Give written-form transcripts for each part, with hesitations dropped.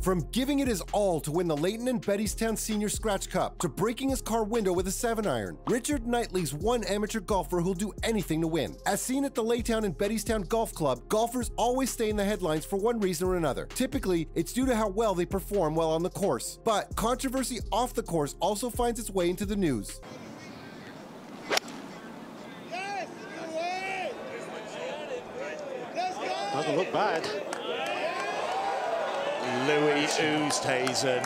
From giving it his all to win the Leighton and Bettystown Senior Scratch Cup to breaking his car window with a 7-iron, Richard Knightley's one amateur golfer who'll do anything to win. As seen at the Laytown and Bettystown Golf Club, golfers always stay in the headlines for one reason or another. Typically, it's due to how well they perform while on the course. But controversy off the course also finds its way into the news. Doesn't look bad. Louis Oosthuizen.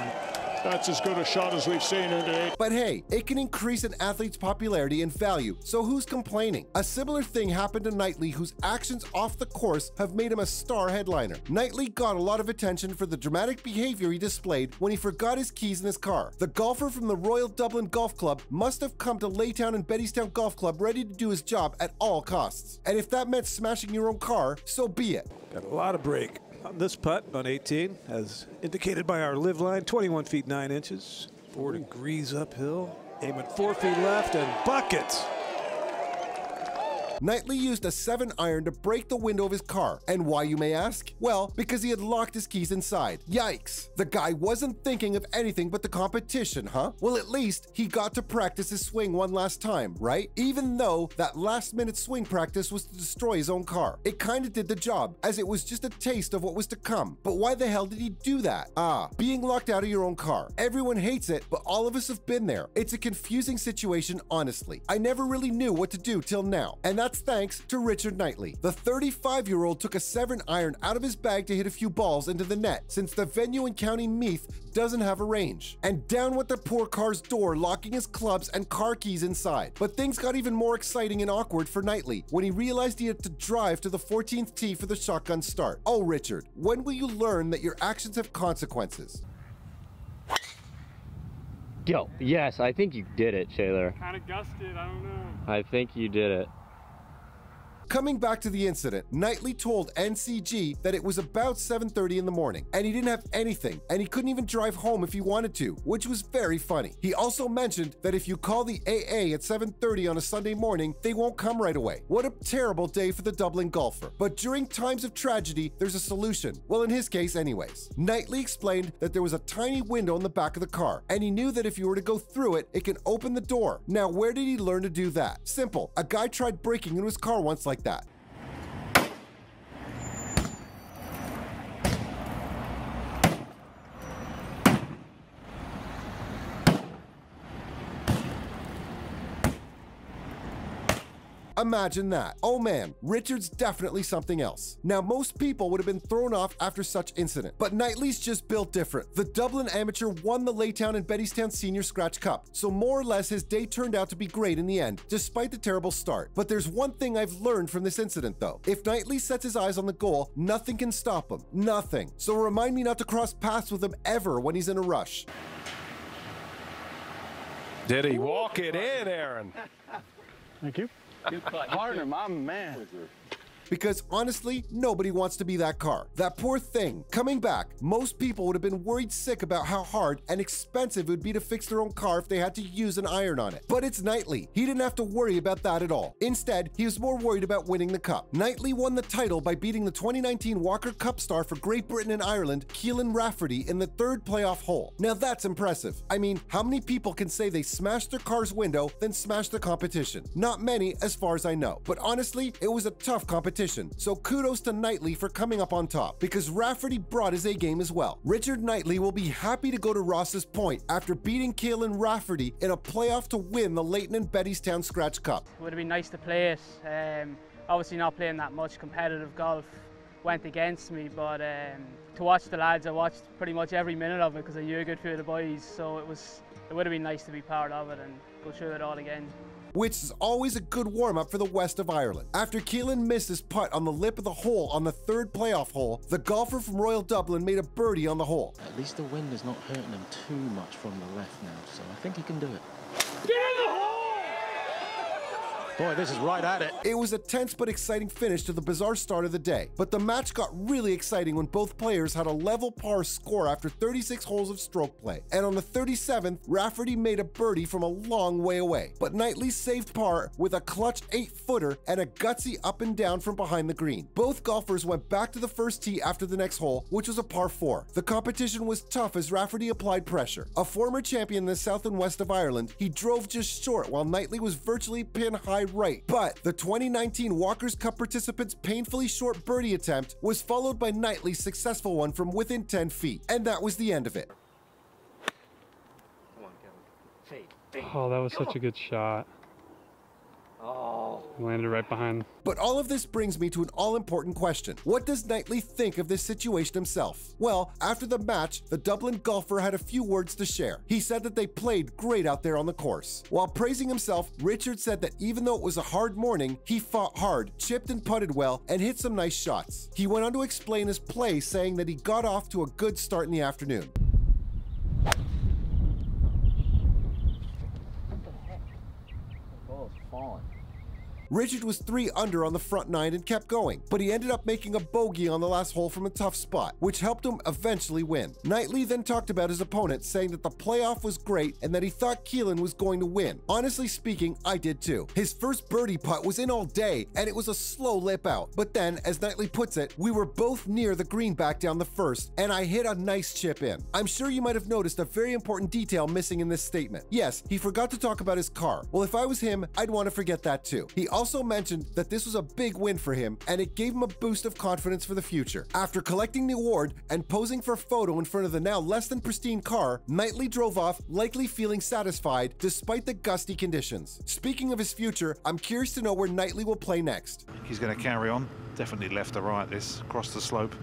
That's as good a shot as we've seen here today. But hey, it can increase an athlete's popularity and value, so who's complaining? A similar thing happened to Knightley, whose actions off the course have made him a star headliner. Knightley got a lot of attention for the dramatic behavior he displayed when he forgot his keys in his car. The golfer from the Royal Dublin Golf Club must have come to Laytown and Bettystown Golf Club ready to do his job at all costs. And if that meant smashing your own car, so be it. Got a lot of break on this putt on 18, as indicated by our live line, 21 feet 9 inches, 4 degrees uphill, aim at 4 feet left, and buckets. Knightley used a 7-iron to break the window of his car. And why, you may ask? Well, because he had locked his keys inside. Yikes! The guy wasn't thinking of anything but the competition, huh? Well, at least he got to practice his swing one last time, right? Even though that last-minute swing practice was to destroy his own car. It kinda did the job, as it was just a taste of what was to come. But why the hell did he do that? Being locked out of your own car. Everyone hates it, but all of us have been there. It's a confusing situation, honestly. I never really knew what to do till now. And that's thanks to Richard Knightley. The 35-year-old took a 7-iron out of his bag to hit a few balls into the net, since the venue in County Meath doesn't have a range. And down went the poor car's door, locking his clubs and car keys inside. But things got even more exciting and awkward for Knightley when he realized he had to drive to the 14th tee for the shotgun start. Oh, Richard, when will you learn that your actions have consequences? Yo, yes, I think you did it, Shaler. Kind of gusted, I don't know. I think you did it. Coming back to the incident, Knightley told NCG that it was about 7:30 in the morning, and he didn't have anything, and he couldn't even drive home if he wanted to, which was very funny. He also mentioned that if you call the AA at 7:30 on a Sunday morning, they won't come right away. What a terrible day for the Dublin golfer. But during times of tragedy, there's a solution. Well, in his case anyways. Knightley explained that there was a tiny window in the back of the car, and he knew that if you were to go through it, it can open the door. Now, where did he learn to do that? Simple. A guy tried breaking into his car once like that. Imagine that. Oh man, Richard's definitely something else. Now, most people would have been thrown off after such incident, but Knightley's just built different. The Dublin amateur won the Laytown and Bettystown Senior Scratch Cup, so more or less his day turned out to be great in the end, despite the terrible start. But there's one thing I've learned from this incident though. If Knightley sets his eyes on the goal, nothing can stop him. Nothing. So remind me not to cross paths with him ever when he's in a rush. Did he walk it in, Aaron? Thank you. Partner, my man. Because honestly, nobody wants to be that car. That poor thing. Coming back, most people would have been worried sick about how hard and expensive it would be to fix their own car if they had to use an iron on it. But it's Knightley. He didn't have to worry about that at all. Instead, he was more worried about winning the cup. Knightley won the title by beating the 2019 Walker Cup star for Great Britain and Ireland, Keelan Rafferty, in the 3rd playoff hole. Now that's impressive. I mean, how many people can say they smashed their car's window, then smashed the competition? Not many, as far as I know. But honestly, it was a tough competition. So kudos to Knightley for coming up on top, because Rafferty brought his A-game as well. Richard Knightley will be happy to go to Ross's Point after beating Keelan Rafferty in a playoff to win the Leighton and Bettystown Scratch Cup. It would have been nice to play it. Obviously not playing that much competitive golf went against me, but to watch the lads, I watched pretty much every minute of it because I knew a good few of the boys, so it would have been nice to be part of it and go through it all again. Which is always a good warm-up for the west of Ireland. After Keelan missed his putt on the lip of the hole on the 3rd playoff hole, the golfer from Royal Dublin made a birdie on the hole. At least the wind is not hurting him too much from the left now, so I think he can do it. Get in the hole! Boy, this is right at it. It was a tense but exciting finish to the bizarre start of the day, but the match got really exciting when both players had a level par score after 36 holes of stroke play. And on the 37th, Rafferty made a birdie from a long way away, but Knightley saved par with a clutch 8-footer and a gutsy up and down from behind the green. Both golfers went back to the first tee after the next hole, which was a par 4. The competition was tough as Rafferty applied pressure. A former champion in the south and west of Ireland, he drove just short while Knightley was virtually pin high right. But the 2019 Walker's Cup participant's painfully short birdie attempt was followed by Knightley's successful one from within 10 feet. And that was the end of it. Oh, that was such a good shot. Oh. Landed right behind. But all of this brings me to an all-important question. What does Knightley think of this situation himself? Well, after the match, the Dublin golfer had a few words to share. He said that they played great out there on the course. While praising himself, Richard said that even though it was a hard morning, he fought hard, chipped and putted well, and hit some nice shots. He went on to explain his play, saying that he got off to a good start in the afternoon. Richard was 3 under on the front 9 and kept going, but he ended up making a bogey on the last hole from a tough spot, which helped him eventually win. Knightley then talked about his opponent, saying that the playoff was great and that he thought Keelan was going to win. Honestly speaking, I did too. His first birdie putt was in all day, and it was a slow lip out. But then, as Knightley puts it, we were both near the green back down the first, and I hit a nice chip in. I'm sure you might have noticed a very important detail missing in this statement. Yes, he forgot to talk about his car. Well, if I was him, I'd want to forget that too. He also mentioned that this was a big win for him, and it gave him a boost of confidence for the future. After collecting the award and posing for a photo in front of the now less than pristine car, Knightley drove off, likely feeling satisfied despite the gusty conditions. Speaking of his future, I'm curious to know where Knightley will play next. He's going to carry on, definitely left to right this, across the slope.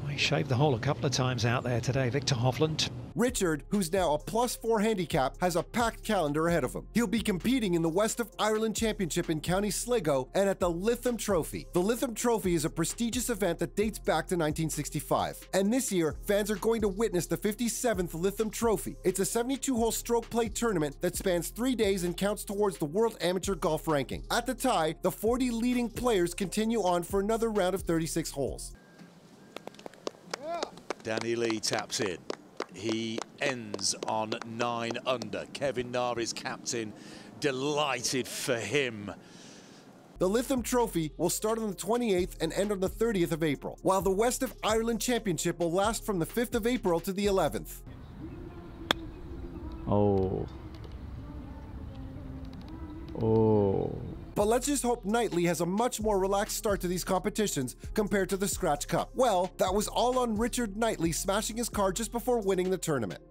He shaved the hole a couple of times out there today, Victor Hovland. Richard, who's now a +4 handicap, has a packed calendar ahead of him. He'll be competing in the West of Ireland Championship in County Sligo and at the Lytham Trophy. The Lytham Trophy is a prestigious event that dates back to 1965. And this year, fans are going to witness the 57th Lytham Trophy. It's a 72-hole stroke play tournament that spans 3 days and counts towards the World Amateur Golf Ranking. At the tie, the 40 leading players continue on for another round of 36 holes. Danny Lee taps in. He ends on 9 under. Kevin Nari's captain, delighted for him. The Lytham Trophy will start on the 28th and end on the 30th of April, while the West of Ireland Championship will last from the 5th of April to the 11th. Oh. Oh. But let's just hope Knightley has a much more relaxed start to these competitions compared to the Scratch Cup. Well, that was all on Richard Knightley smashing his car just before winning the tournament.